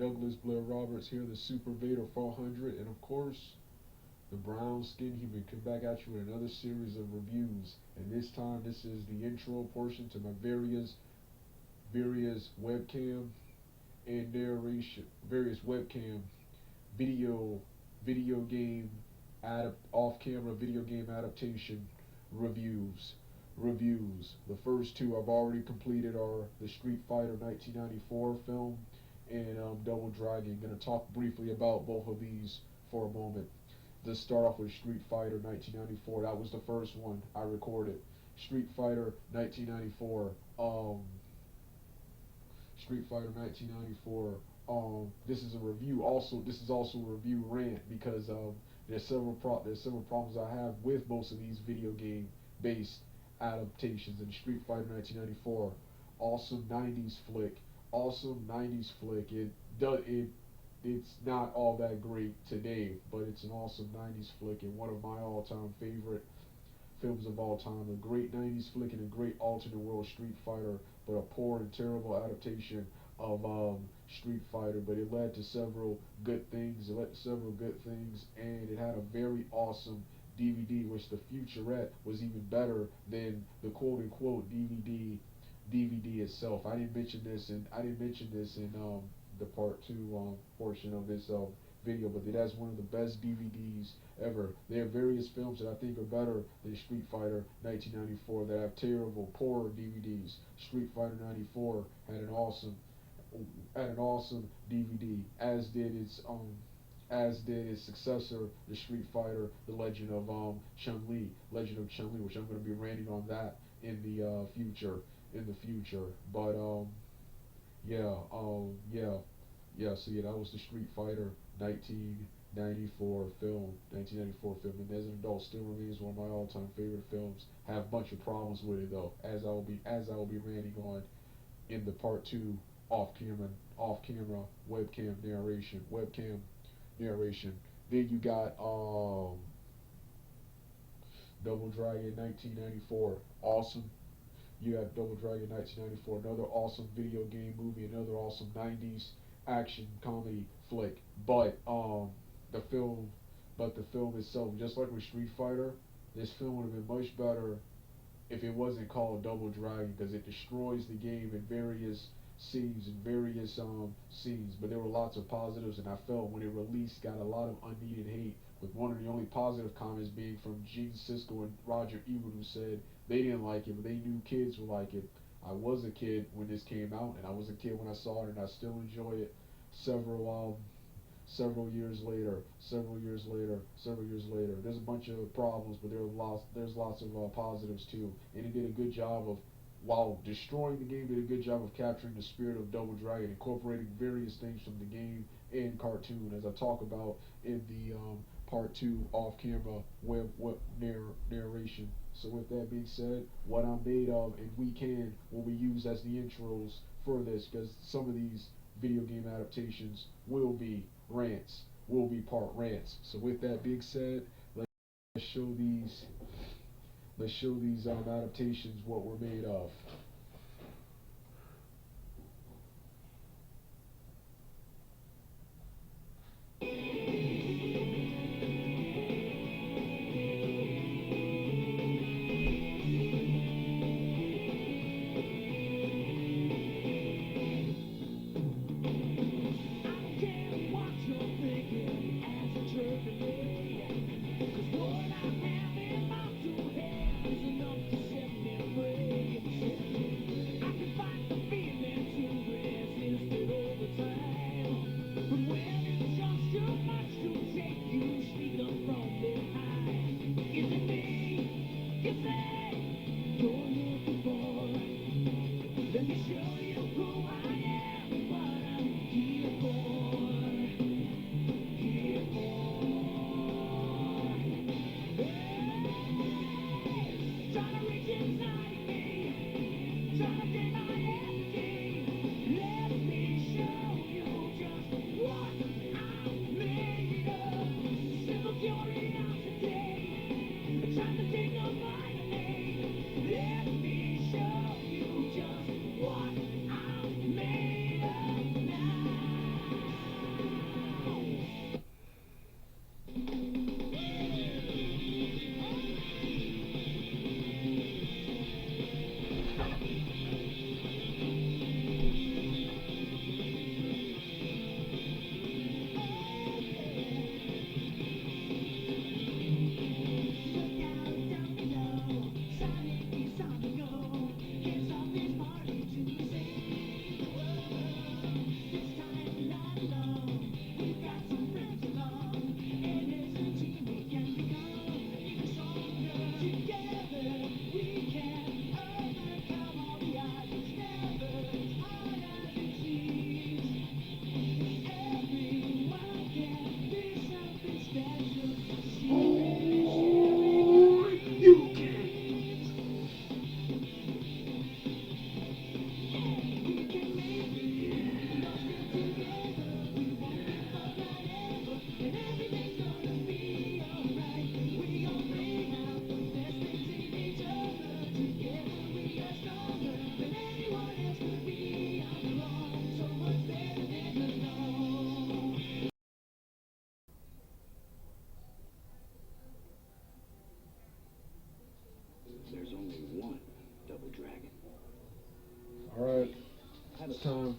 Douglas Blair Roberts here, the Super Vader 400, and of course, the brown skin human come back at you with another series of reviews. And this time, this is the intro portion to my various webcam and narration, various webcam video video game off-camera video game adaptation reviews. The first two I've already completed are the Street Fighter 1994 film and Double Dragon. Gonna talk briefly about both of these for a moment. Let's start off with Street Fighter 1994. That was the first one I recorded. Street Fighter 1994. Street Fighter 1994. This is a review. Also, this is also a review rant because there's several problems I have with most of these video game based adaptations. In Street Fighter 1994, awesome 90s flick. Awesome 90s flick. It's not all that great today, but it's an awesome 90s flick and one of my all-time favorite films of all time. A great 90s flick and a great alternate world Street Fighter, but a poor and terrible adaptation of Street Fighter. But it led to several good things. And it had a very awesome DVD, which the Futurette was even better than the quote-unquote DVD itself. I didn't mention this in the part two portion of this video, but it has one of the best DVDs ever. There are various films that I think are better than Street Fighter 1994 that have terrible, poor DVDs. Street Fighter 94 had an awesome DVD, as did its successor, the Street Fighter, The Legend of Chun-Li, which I'm going to be ranting on that in the future. But so that was the Street Fighter 1994 film. And as an adult, still remains one of my all-time favorite films. Have a bunch of problems with it though, as I will be ranting on in the part two off-camera webcam narration. Then you got Double Dragon 1994, awesome. You have Double Dragon 1994, another awesome video game movie, another awesome 90s action comedy flick. But the film itself, just like with Street Fighter, this film would have been much better if it wasn't called Double Dragon, because it destroys the game in various scenes. But there were lots of positives, and I felt when it released got a lot of unneeded hate, with one of the only positive comments being from Gene Siskel and Roger Ebert, who said they didn't like it, but they knew kids would like it. I was a kid when this came out, and I was a kid when I saw it, and I still enjoy it several years later. There's a bunch of problems, but there's lots of positives too. And it did a good job of, while destroying the game, did a good job of capturing the spirit of Double Dragon, incorporating various things from the game and cartoon, as I talk about in the part two off-camera web narration. So with that being said, what I'm made of and will be used as the intros for this, because some of these video game adaptations will be part rants. So with that being said, let's show these adaptations what we're made of.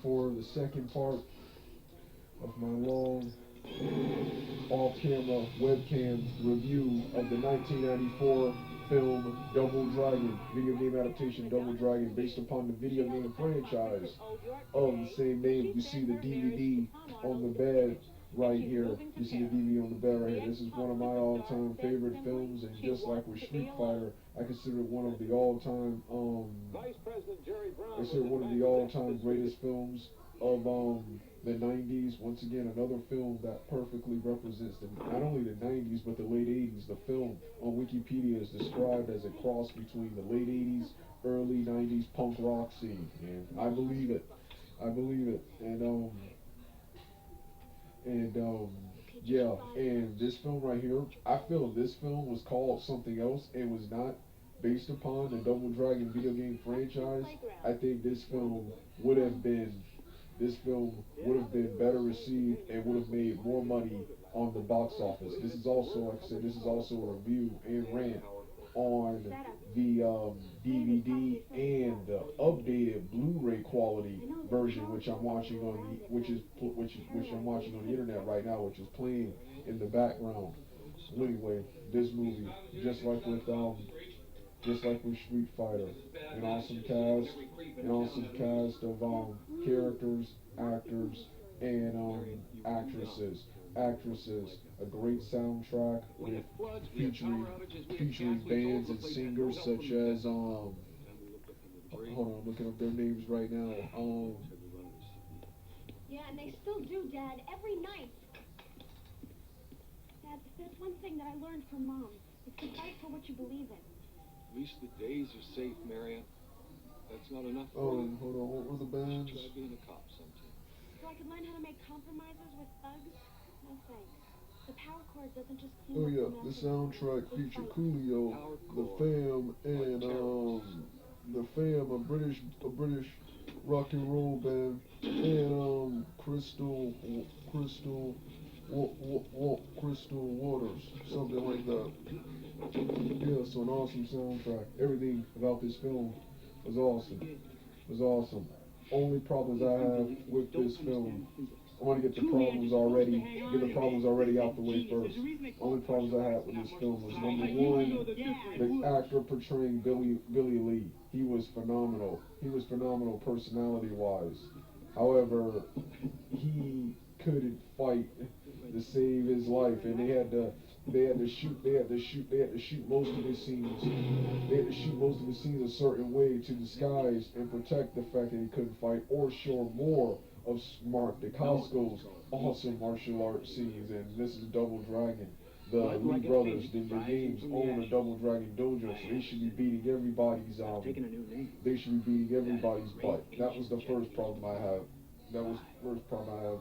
for the second part of my long off-camera webcam review of the 1994 film Double Dragon, video game adaptation Double Dragon, based upon the video game franchise of the same name. You see the DVD on the bed right here. You see the DVD on the bed right here. This is one of my all-time favorite films, and just like with Street Fighter, I consider it one of the all-time greatest films of the 90s. Once again, another film that perfectly represents not only the 90s but the late 80s. The film on Wikipedia is described as a cross between the late 80s, early 90s punk rock scene, and I believe it. Yeah, and this film right here, I feel this film was called something else and was not based upon the Double Dragon video game franchise. I think this film would have been better received and would have made more money on the box office. This is also, like I said, this is also a review and rant on the DVD and the updated Blu-ray quality version, which I'm watching on I'm watching on the internet right now, which is playing in the background. Anyway, this movie, just like with Street Fighter, an awesome cast of characters, actors, and actresses. A great soundtrack with featuring bands and singers such as hold on, I'm looking up their names right now. Yeah, and they still do, Dad, every night. Dad, there's one thing that I learned from Mom. It's to fight for what you believe in. At least the days are safe, Marion. That's not enough. Oh, hold on, what were the bands? Try being a cop sometime. So I could learn how to make compromises with thugs? No thanks. The power cord doesn't just clean Oh up yeah, the the mess. soundtrack featured Coolio, the Fam, and the Fam, a British rock and roll band, and Crystal Waters, something like that. Yeah, so an awesome soundtrack. Everything about this film was awesome. Only problems I have with this film, I want to get the problems already out the way first. Only problems I had with this film was, number one, the actor portraying Billy Lee. He was phenomenal. Personality-wise. However, he couldn't fight to save his life, and they had to shoot most of his scenes. They had to shoot most of his scenes a certain way to disguise and protect the fact that he couldn't fight, or show more of Mark DeCasco's awesome martial arts scenes. And this is Double Dragon. The Lee brothers, the games, own a Double Dragon dojo, so they should be beating everybody's butt. That was the first problem I have. That was the first problem I had.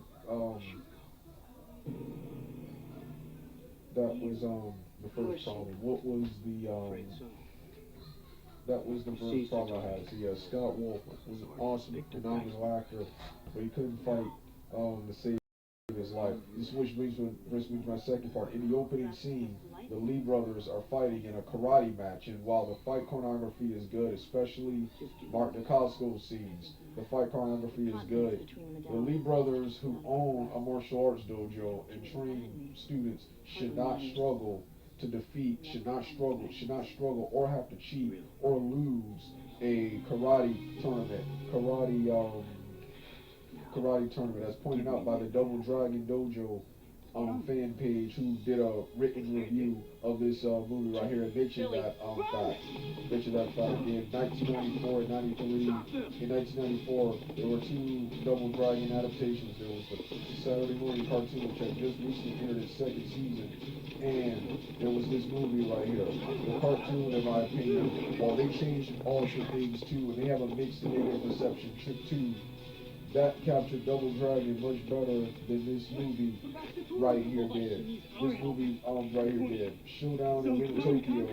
So yeah, Scott Wolf was an awesome, phenomenal actor, but he couldn't fight to save his life. Which brings me to my second part. In the opening scene, the Lee brothers are fighting in a karate match, and while the fight choreography is good, especially Mark DeCasco's scenes, the fight choreography is good. The Lee brothers, who own a martial arts dojo and train students, should not struggle or have to cheat or lose a karate tournament, as pointed out by the Double Dragon Dojo fan page, who did a written review of this movie right here, and mentioned that fact. In 1994 and 93, in 1994, there were two Double Dragon adaptations. There was the Saturday morning cartoon, which had just recently entered its second season, and there was this movie right here. The cartoon, in my opinion, while they changed and altered things too, and they have a mixed negative reception too, that captured Double Dragon much better than this movie right here did. Showdown in Little Tokyo,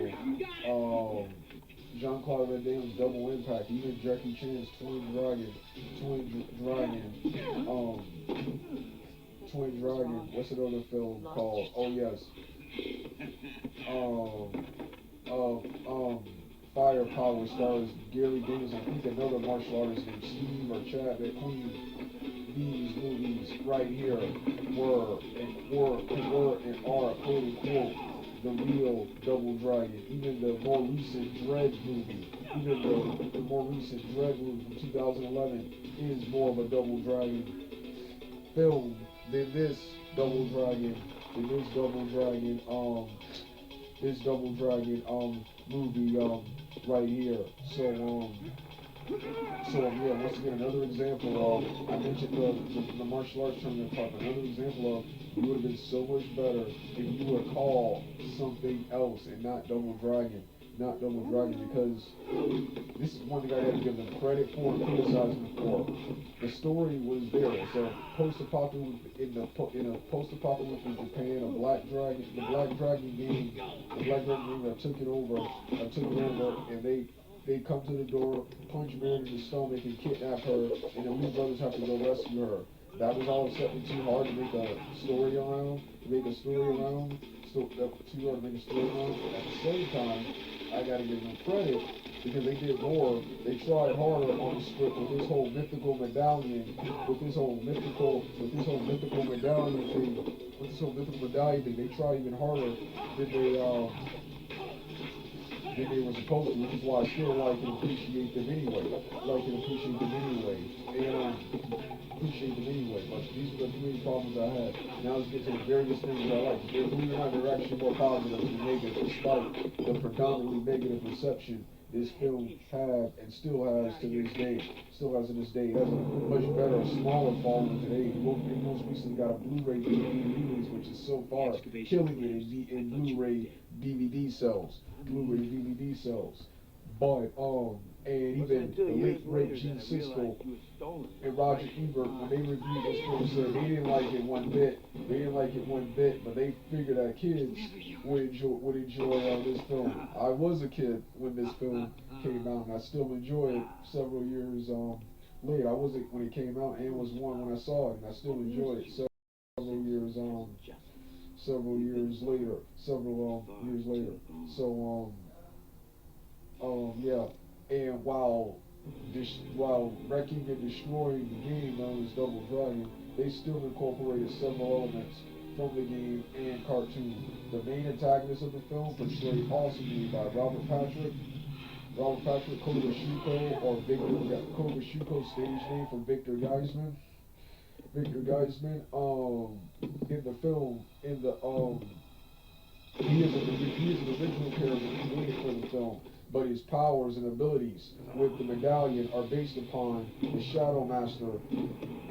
Jean-Claude Van Damme's Double Impact, even Jackie Chan's Twin Dragon, what's another film called? Oh yes. firepower stars Gary Davis, I think another martial artist named Steve or Chad that Queen. These movies right here and are quote unquote the real Double Dragon. Even the more recent Dread movie, even the more recent Dread movie from 2011 is more of a Double Dragon film than this Double Dragon, this Double Dragon movie right here. So once again, another example of, I mentioned the martial arts tournament part, another example of, it would have been so much better if you would have called something else and not Double Dragon, because this is one thing I had to give them credit for and criticize them for. The story was there. So post-apocalyptic in a post-apocalyptic Japan, the Black Dragon game that took it over, and they come to the door, punch Mary in the stomach, and kidnap her, and the Lee brothers have to go rescue her. That was all accepted too hard to make a story around. At the same time, I gotta give them credit because they did more. They tried harder on the script with this whole mythical medallion, thing. They tried even harder than they were supposed to, which is why I still like and appreciate them anyway. But these are the three problems I had. Now let's get to the various things that I like. Believe it or not, they're actually more positive than negative, despite the predominantly negative reception this film had and still has to this day. It has a much better, smaller following today. It most recently got a Blu-ray DVD release, which is so far killing it in Blu-ray DVD sales. But and even the late great Gene Siskel and Roger Ebert, when they reviewed this film, said they didn't like it one bit, but they figured that kids would enjoy this film. I was a kid when this film came out, and I still enjoy it several years later. I wasn't when it came out, and was one when I saw it, and I still enjoy it several years later. Yeah. And while wrecking and destroying the game known as Double Dragon, they still incorporated several elements from the game and cartoon. The main antagonist of the film, portrayed awesomely by Robert Patrick Kogashuko, or Victor Kogashuko, stage name for Victor Geisman. In the film, he is an original character created for the film, but his powers and abilities with the medallion are based upon the Shadow Master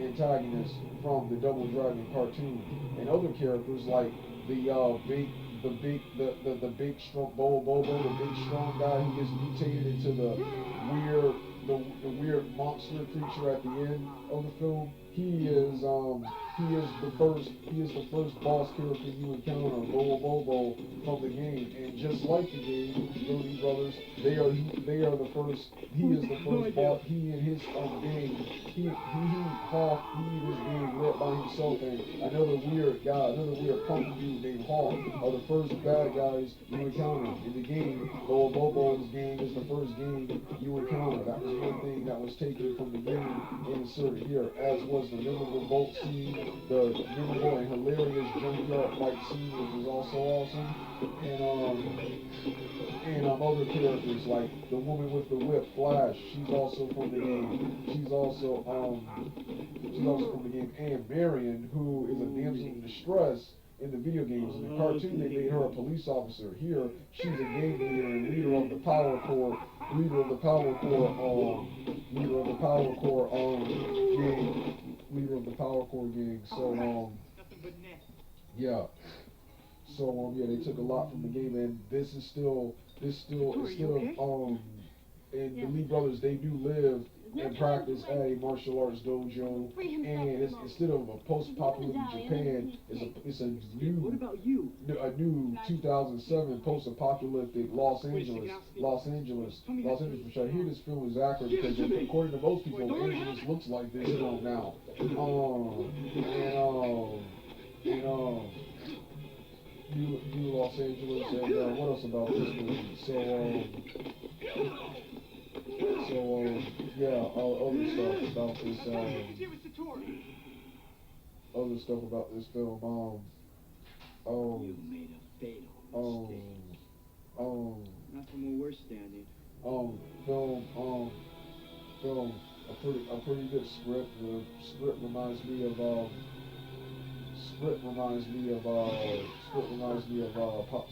antagonist from the Double Dragon cartoon, and other characters like the big strong Bobo, the big strong guy who gets mutated into the weird monster creature at the end of the film. He is the first boss character you encounter, Bobo from the game, and just like the game, Lee Brothers, they are the first. He is the first boss. He and his gang, he and his gang led by himself, and another weird punk dude named Hawk are the first bad guys you encounter in the game. Bobo's gang is the first gang you encounter. That was one thing that was taken from the game and inserted here, as was the memorable boat scene, the memorable and hilarious junkyard fight scene, which was also awesome, and other characters like the woman with the whip, Flash. She's also from the game. She's also from the game, and Marion, who is a damsel in distress in the video games. In the cartoon, they made her a police officer. Here, she's a gang leader and leader of the Power Core gang. So yeah. So they took a lot from the game, and this is still and the Lee brothers, they do live and practice at a martial arts dojo, and it's, instead of a post-apocalyptic Japan, it's a new 2007 post-apocalyptic Los Angeles, which I hear this film is accurate because according to most people, Los Angeles looks like this film now. New Los Angeles, and what else about this movie? Yeah, other stuff about this, other stuff about this film, You made a fatal mistake. um, Not from where we're standing. film, film, a pretty good script. The script reminds me of, script reminds me of, script reminds me of,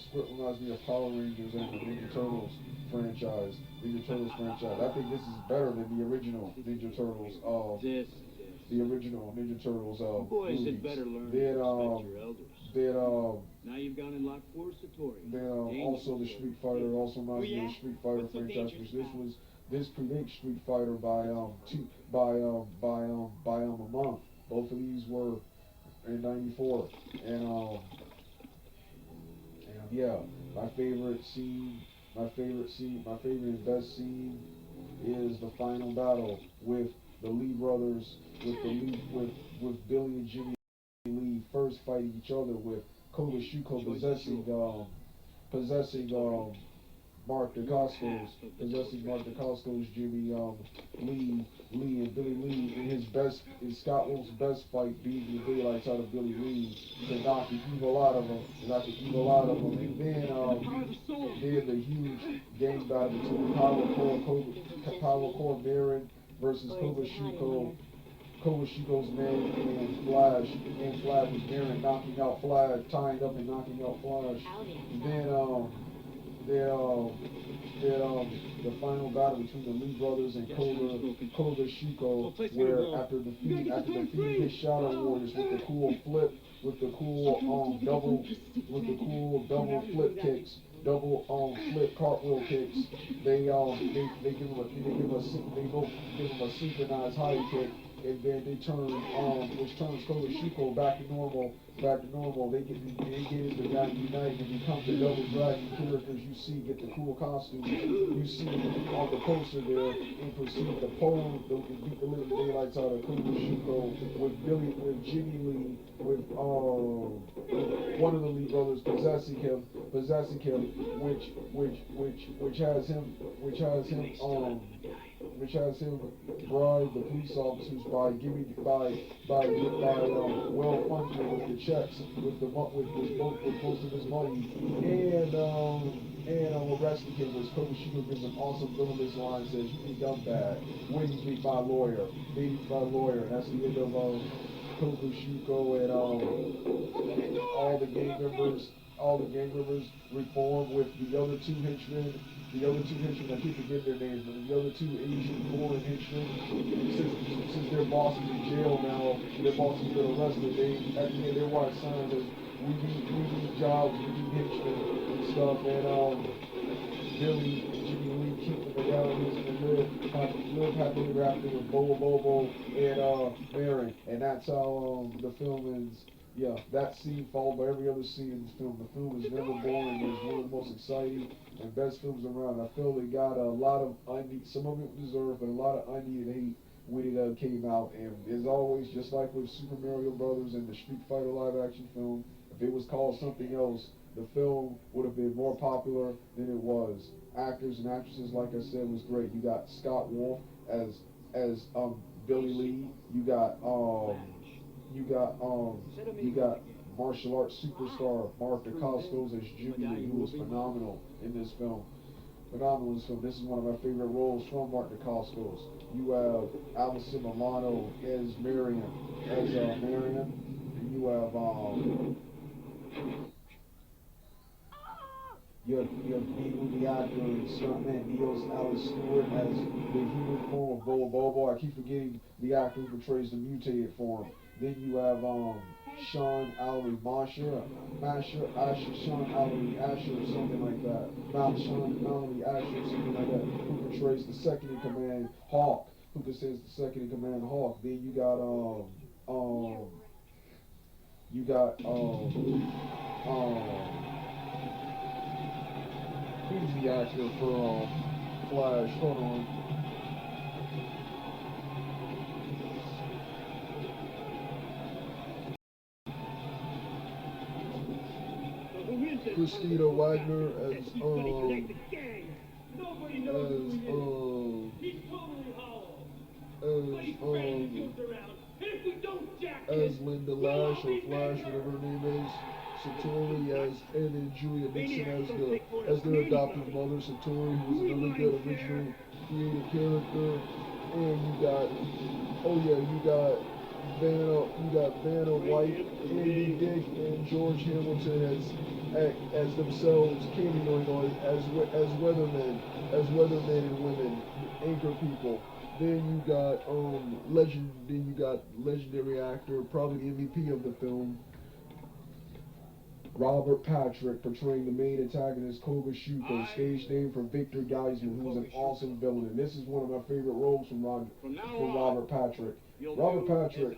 script reminds me of Power Rangers and the Ninja Turtles franchise. Ninja Turtles franchise. I think this is better than the original Ninja Turtles. The original Ninja Turtles, You boys movies. had better learn Then, to respect your elders. then, Now you've gone and locked 4 Satori. then, also the Street Fighter, also reminds me of the Street Fighter franchise, which this predates Street Fighter by a month. Both of these were in '94, and yeah, my favorite and best scene is the final battle with the Lee brothers, with Billy and Jimmy Lee first fighting each other, with Koga Shuko possessing Mark DeCosco's Jimmy Lee and Billy Lee in Scott Wolf's best fight, beating the daylights out of Billy Lee to knock the evil out of him, and then the huge gang battle between Power Core Marin versus Koga Shuko's man and Flash was Marin knocking out Flash, tying up and knocking out Flash. The final battle between the Lee brothers and Koga Shuko, where after defeating his Shadow Warriors with the cool double flip kicks, flip cartwheel kicks, they both give him a synchronized high kick, and then they turn which turns Koga Shuko back to normal. They get into that unite and become the Double Dragon characters you see get the cool costumes you see on the poster there, and proceed to beat the living daylights out of Koga Shuko with Jimmy Lee, with one of the Lee brothers possessing him, which has him bribe the police officers by well funding with the checks, with most of his money, and arresting him. Was Koga Shuko gives an awesome villainous line, says, "You think I'm bad? When you meet my lawyer, And that's the end of Koga Shuko, and all the gang members reform with the other two henchmen. I keep forgetting their names, but the other two Asian foreign henchmen, since their boss is in jail now, their boss has been arrested, at the end they write signs as, we need jobs, we need henchmen and stuff, and Billy and Jimmy Lee keep the realities and live happily ever after with Bobo and Marin, and that's how the film ends. Yeah, that scene followed by every other scene in the film. The film is never boring. It's one of the most exciting and best films around. I feel it got a lot of some of it deserved, but a lot of unneeded hate when it came out. And as always, just like with Super Mario Brothers and the Street Fighter live action film, if it was called something else, the film would have been more popular than it was. Actors and actresses, like I said, was great. You got Scott Wolf as Billy Lee. You got martial arts superstar Mark DeCosco's as Jimmy, who was phenomenal in this film. This is one of my favorite roles from Mark DeCosco's. You have Alyson Milano as Marion, and you have you have Beagle the actor and stuntman Niels Alice Stewart as the human form of Bobo. I keep forgetting the actor who portrays the mutated form. Then you have Sean Allery Sean Allery Asher, or something like that. Not Sean Allery Asher, or something like that, who portrays the second in command Hawk, Then you got who's the actor for Flash? Hold on. Christina Wagner as He's totally hollow. as Linda Lash or Flash, whatever her name is. Satori and then Julia Nixon as their adoptive mother. Satori, who was another good original created character. And you got Vanna White, Andy Dick, and George Hamilton as themselves cameoing on as weathermen and women, anchor people. Then you got legendary actor, probably the MVP of the film, Robert Patrick, portraying the main antagonist Koga Shuko, stage name for Victor Geyser, who's an awesome villain. And this is one of my favorite roles from Robert Patrick. Robert Patrick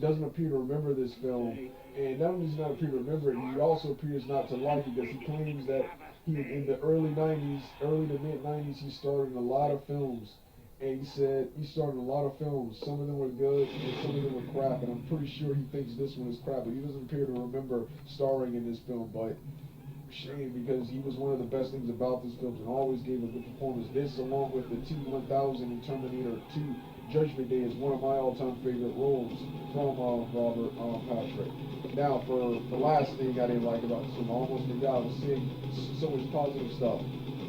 doesn't appear to remember this film, and not only does he not appear to remember it, he also appears not to like it because he claims that in the early to mid 90s, he starred in a lot of films. And he said he started a lot of films. Some of them were good and some of them were crap. And I'm pretty sure he thinks this one is crap. But he doesn't appear to remember starring in this film. But shame, because he was one of the best things about this film and always gave a good performance. This, along with the T-1000 and Terminator 2 Judgment Day, is one of my all-time favorite roles from Robert Patrick. Now, for the last thing I didn't like about this film, I almost forgot. I was saying so much positive stuff.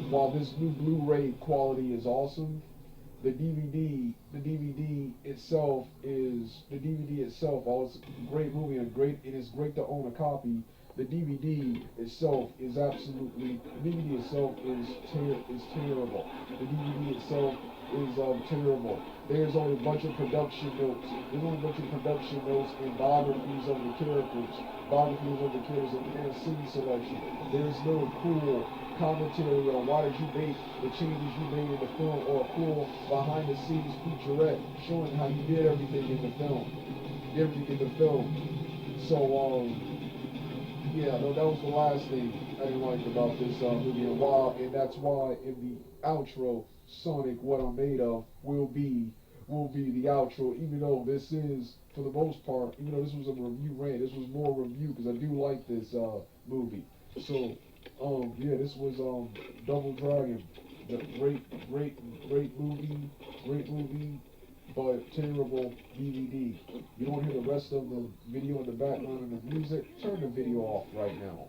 While this new Blu-ray quality is awesome, the DVD itself, while it's a great movie and it's great to own a copy, the DVD itself is terrible. The DVD itself is terrible. There's only a bunch of production notes. And biographies of the characters, and scene selection. There's no cool commentary on why did you make the changes you made in the film, or a cool behind the scenes featurette showing how you did everything in the film. So that was the last thing I didn't like about this movie and that's why in the outro, Sonic, What I'm Made Of will be the outro, even though this is, for the most part, even though this was a review rant, this was more review because I do like this movie. So this was Double Dragon. Great movie, but terrible DVD. You don't want to hear the rest of the video in the background and the music? Turn the video off right now.